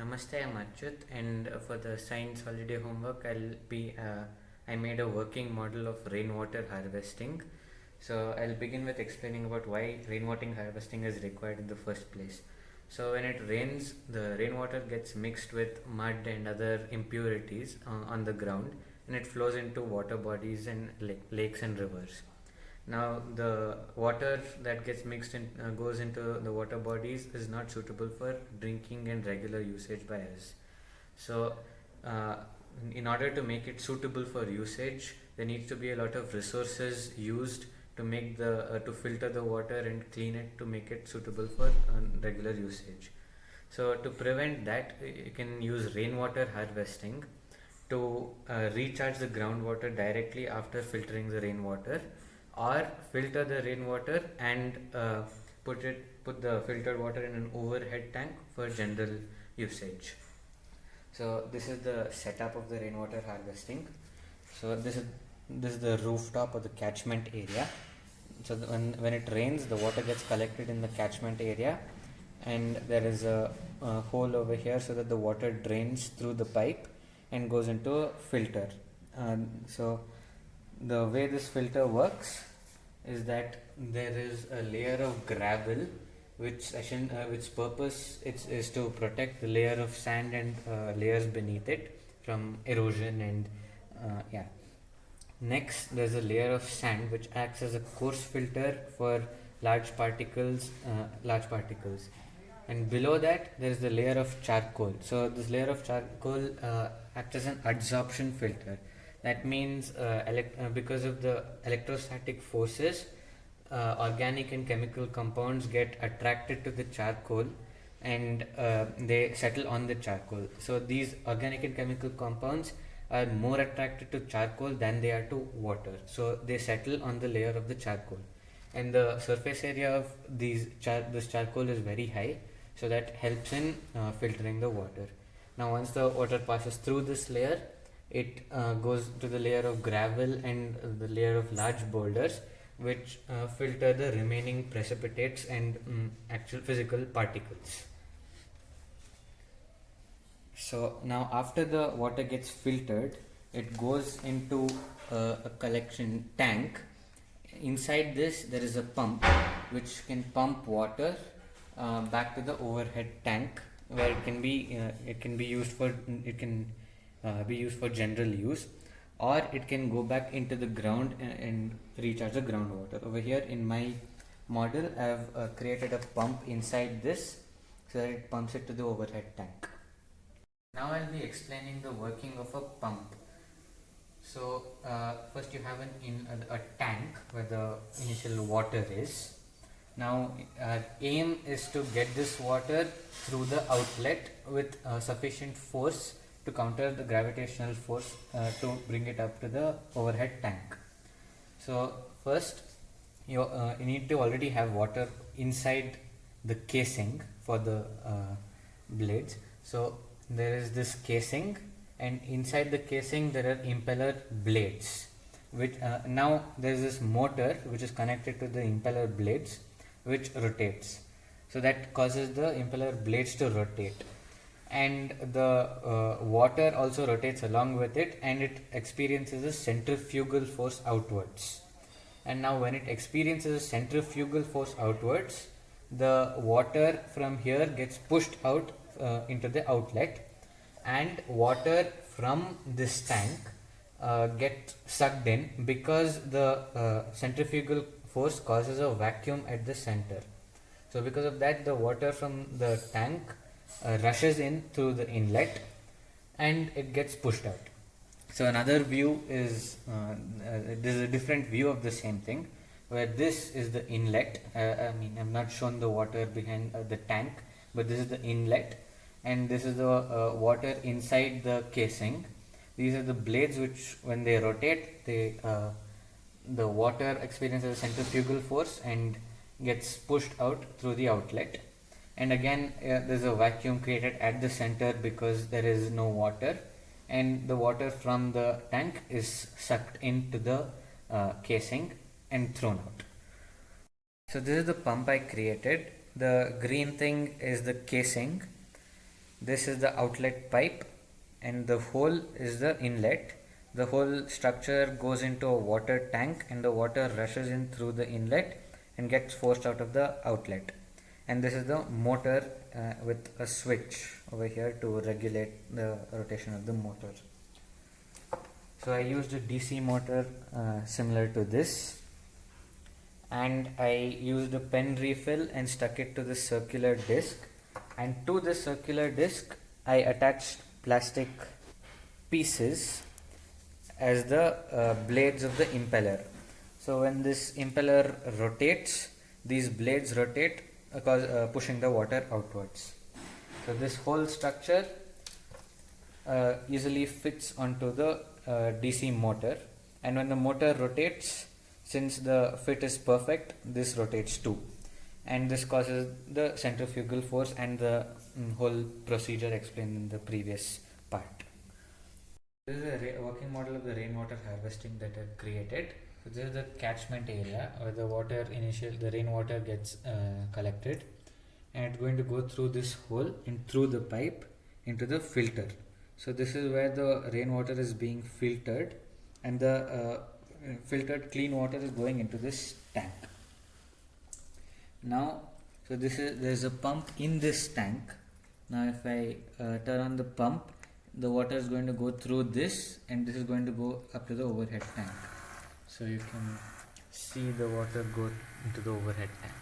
Namaste, I'm Achyut, and for the science holiday homework, I made a working model of rainwater harvesting. So I'll begin with explaining about why rainwater harvesting is required in the first place. So when it rains, the rainwater gets mixed with mud and other impurities on the ground, and it flows into water bodies and lakes and rivers. Now, the water that gets mixed in goes into the water bodies is not suitable for drinking and regular usage by us. So, uh, in order to make it suitable for usage, there needs to be a lot of resources used to make to filter the water and clean it to make it suitable for regular usage. So, to prevent that, you can use rainwater harvesting to recharge the groundwater directly after filtering the rainwater, or filter the rainwater and put the filtered water in an overhead tank for general usage. So this is the setup of the rainwater harvesting. So this is the rooftop or the catchment area. So when it rains, the water gets collected in the catchment area, and there is a hole over here so that the water drains through the pipe and goes into a filter. So the way this filter works is that there is a layer of gravel which purpose is to protect the layer of sand and layers beneath it from erosion and yeah. Next, there's a layer of sand which acts as a coarse filter for large particles, and below that there is the layer of charcoal. So this layer of charcoal acts as an adsorption filter. That means because of the electrostatic forces, organic and chemical compounds get attracted to the charcoal, and they settle on the charcoal. So these organic and chemical compounds are more attracted to charcoal than they are to water. So they settle on the layer of the charcoal, and the surface area of this charcoal is very high, so that helps in filtering the water. Now once the water passes through this layer, it goes to the layer of gravel and the layer of large boulders, which filter the remaining precipitates and actual physical particles. So now after the water gets filtered, it goes into a collection tank. Inside this there is a pump which can pump water back to the overhead tank, where it can be used for general use, or it can go back into the ground and recharge the groundwater. Over here in my model, I have created a pump inside this so that it pumps it to the overhead tank. Now I'll be explaining the working of a pump. So first you have a tank where the initial water is. Now aim is to get this water through the outlet with sufficient force to counter the gravitational force to bring it up to the overhead tank. So first you need to already have water inside the casing for the blades. So there is this casing, and inside the casing there are impeller blades, which now there is this motor which is connected to the impeller blades, which rotates. So that causes the impeller blades to rotate, and the water also rotates along with it, and it experiences a centrifugal force outwards. And now when it experiences a centrifugal force outwards, the water from here gets pushed out into the outlet, and water from this tank gets sucked in because the centrifugal force causes a vacuum at the center. So because of that, the water from the tank rushes in through the inlet and it gets pushed out. So another view is this is a different view of the same thing, where this is the inlet. I've not shown the water behind the tank, but this is the inlet, and this is the water inside the casing. These are the blades which, when they rotate, the water experiences a centrifugal force and gets pushed out through the outlet. And again, there's a vacuum created at the center because there is no water, and the water from the tank is sucked into the casing and thrown out. So this is the pump I created. The green thing is the casing, this is the outlet pipe and the hole is the inlet. The whole structure goes into a water tank and the water rushes in through the inlet and gets forced out of the outlet. And this is the motor with a switch over here to regulate the rotation of the motor. So I used a DC motor similar to this, and I used a pen refill and stuck it to the circular disc, and to the circular disc I attached plastic pieces as the blades of the impeller. So when this impeller rotates, these blades rotate, pushing the water outwards. So this whole structure easily fits onto the DC motor, and when the motor rotates, since the fit is perfect, this rotates too, and this causes the centrifugal force and the whole procedure explained in the previous part. This is a working model of the rainwater harvesting that I've created. So this is the catchment area where the rainwater gets collected, and it's going to go through this hole and through the pipe into the filter. So this is where the rainwater is being filtered, and the filtered clean water is going into this tank. Now, so there's a pump in this tank. Now if I turn on the pump, the water is going to go through this, and this is going to go up to the overhead tank. So you can see the water go into the overhead tank.